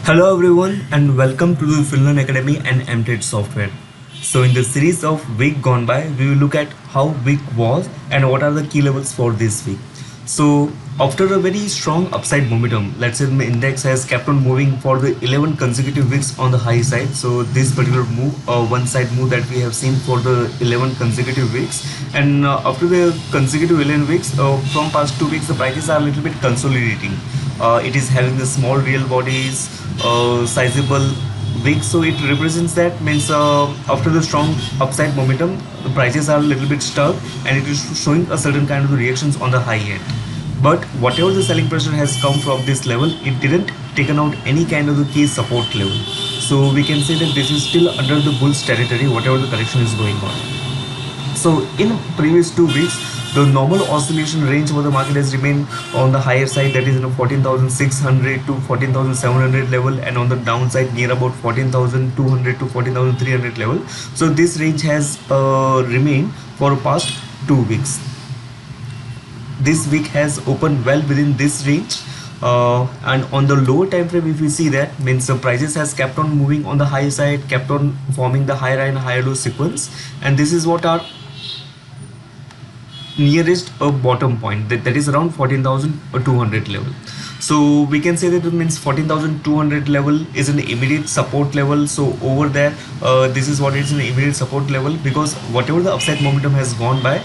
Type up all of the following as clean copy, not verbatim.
Hello everyone and welcome to the Finland Academy and MTED software. So in the series of week gone by, we will look at how week was and what are the key levels for this week. So after a very strong upside momentum, let's say the index has kept on moving for the 11 consecutive weeks on the high side. So this particular move, one side move that we have seen for the 11 consecutive weeks, and after the consecutive 11 weeks, from past 2 weeks, the prices are a little bit consolidating. It is having the small real bodies, sizable wick, so it represents that means after the strong upside momentum the prices are a little bit stuck and it is showing a certain kind of reactions on the high end. But whatever the selling pressure has come from this level, it didn't taken out any kind of the key support level, so we can say that this is still under the bulls territory whatever the correction is going on. So in previous 2 weeks, the normal oscillation range for the market has remained on the higher side, that is 14,600 to 14,700 level, and on the downside near about 14,200 to 14,300 level. So this range has remained for past 2 weeks. This week has opened well within this range. And on the lower time frame, if we see that means the prices has kept on moving on the high side, kept on forming the higher and higher low sequence, and this is what our nearest a bottom point, that is around 14,200 level. So we can say that it means 14,200 level is an immediate support level. So over there, this is what is an immediate support level, because whatever the upside momentum has gone by,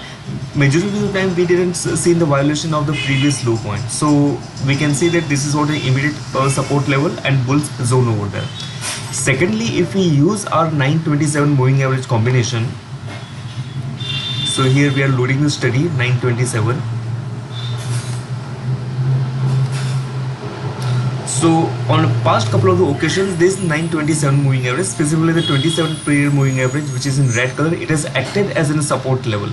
majority of the time we didn't see the violation of the previous low point. So we can say that this is what the immediate support level and bulls zone over there. Secondly, if we use our 927 moving average combination, so here we are loading the study 927. So on past couple of the occasions, this 927 moving average, specifically the 27 period moving average, which is in red color, it has acted as a support level.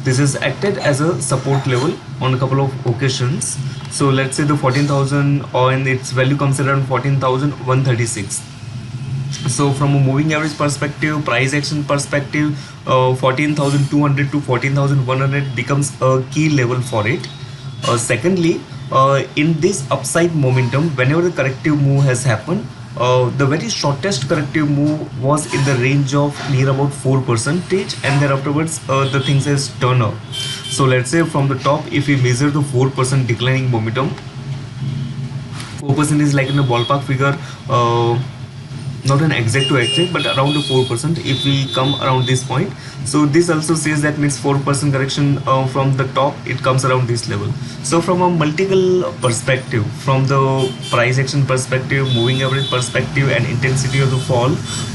This is acted as a support level on a couple of occasions. So let's say the 14,000 and its value comes around 14,136. So from a moving average perspective, price action perspective, 14,200 to 14,100 becomes a key level for it. Secondly, in this upside momentum, whenever the corrective move has happened, the very shortest corrective move was in the range of near about 4%, and then afterwards the things has turned up. So let's say from the top, if we measure the 4% declining momentum, 4% is like in a ballpark figure, not an exact to exact, but around the 4% if we come around this point. So this also says that means 4% correction from the top, it comes around this level. So from a multiple perspective, from the price action perspective, moving average perspective, and intensity of the fall,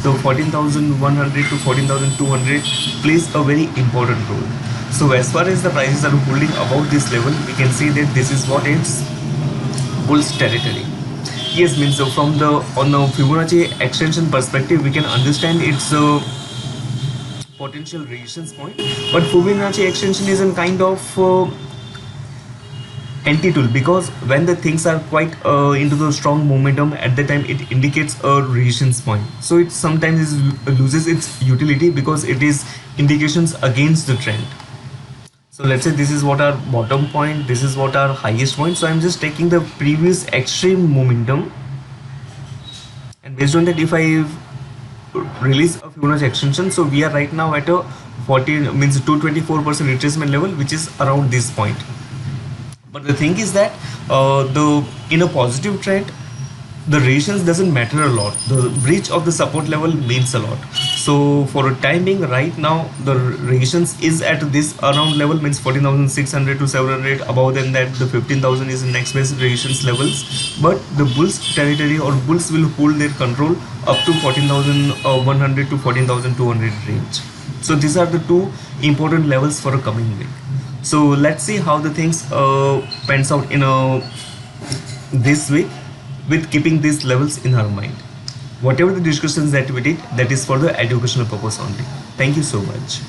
the 14,100 to 14,200 plays a very important role. So as far as the prices are holding above this level, we can see that this is what is bulls territory. Yes, means so from the on the Fibonacci extension perspective, we can understand its potential resistance point, but Fibonacci extension is a kind of anti-tool, because when the things are quite into the strong momentum, at the time it indicates a resistance point. So it sometimes loses its utility because it is indications against the trend. So let's say this is what our bottom point, this is what our highest point. So I'm just taking the previous extreme momentum, and based on that, if I release a Fibonacci extension, so we are right now at a 14 means 224% retracement level, which is around this point. But the thing is that the in a positive trend, the resistance doesn't matter a lot. The breach of the support level means a lot. So for a time being, right now the resistance is at this around level, means 14,600 to 700. Above than that, the 15,000 is the next best resistance levels. But the bulls territory or bulls will hold their control up to 14,100 to 14,200 range. So these are the two important levels for a coming week. So let's see how the things pans out in this week, with keeping these levels in our mind. Whatever the discussions that we did, that is for the educational purpose only. Thank you so much.